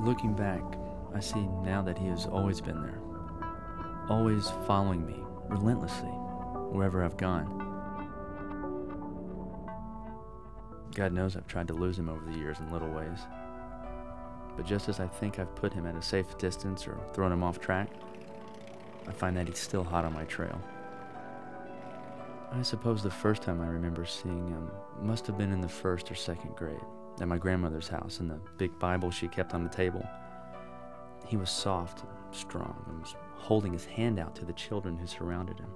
Looking back, I see now that he has always been there, always following me relentlessly wherever I've gone. God knows I've tried to lose him over the years in little ways. But just as I think I've put him at a safe distance or thrown him off track, I find that he's still hot on my trail. I suppose the first time I remember seeing him must have been in the first or second grade, at my grandmother's house, in the big Bible she kept on the table. He was soft and strong and was holding his hand out to the children who surrounded him.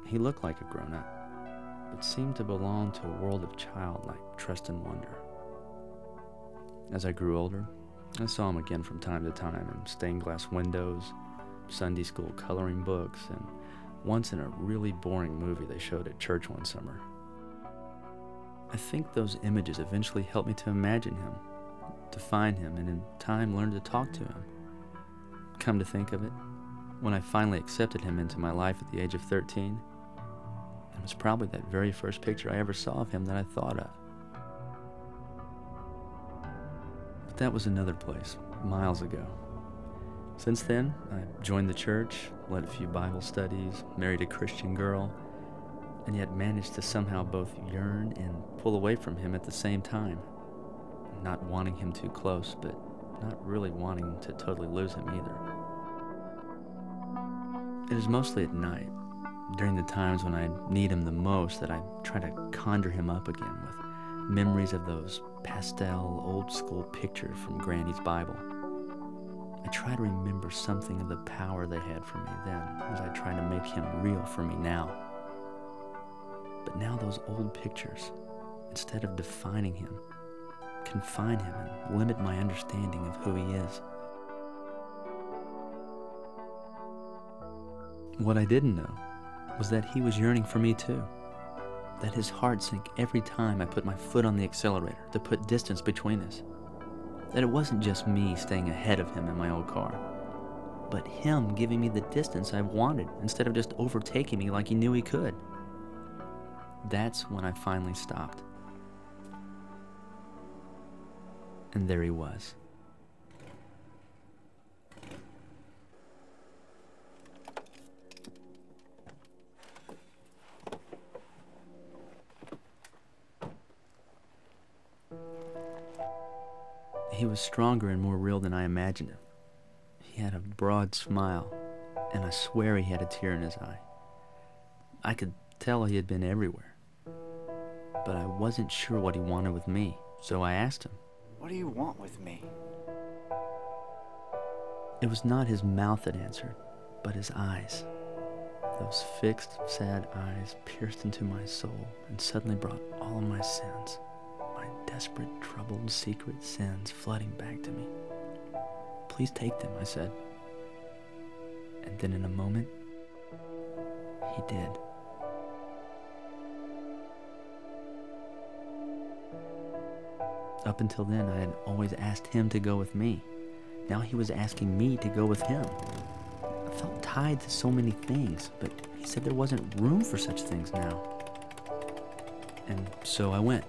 He looked like a grown-up, but seemed to belong to a world of childlike trust and wonder. As I grew older, I saw him again from time to time in stained glass windows, Sunday school coloring books, and once in a really boring movie they showed at church one summer. I think those images eventually helped me to imagine him, to find him, and in time learn to talk to him. Come to think of it, when I finally accepted him into my life at the age of 13, it was probably that very first picture I ever saw of him that I thought of. But that was another place, miles ago. Since then, I joined the church, led a few Bible studies, married a Christian girl, and yet managed to somehow both yearn and pull away from him at the same time. Not wanting him too close, but not really wanting to totally lose him either. It is mostly at night, during the times when I need him the most, that I try to conjure him up again with memories of those pastel, old-school pictures from Granny's Bible. I try to remember something of the power they had for me then, as I try to make him real for me now. But now those old pictures, instead of defining him, confine him and limit my understanding of who he is. What I didn't know was that he was yearning for me too. That his heart sank every time I put my foot on the accelerator to put distance between us. That it wasn't just me staying ahead of him in my old car, but him giving me the distance I wanted instead of just overtaking me like he knew he could. That's when I finally stopped. And there he was. He was stronger and more real than I imagined him. He had a broad smile, and I swear he had a tear in his eye. I could tell he had been everywhere, but I wasn't sure what he wanted with me, so I asked him, "What do you want with me?" It was not his mouth that answered, but his eyes. Those fixed, sad eyes pierced into my soul and suddenly brought all of my sins, my desperate, troubled, secret sins flooding back to me. "Please take them," I said. And then in a moment, he did. Up until then, I had always asked him to go with me. Now he was asking me to go with him. I felt tied to so many things, but he said there wasn't room for such things now. And so I went.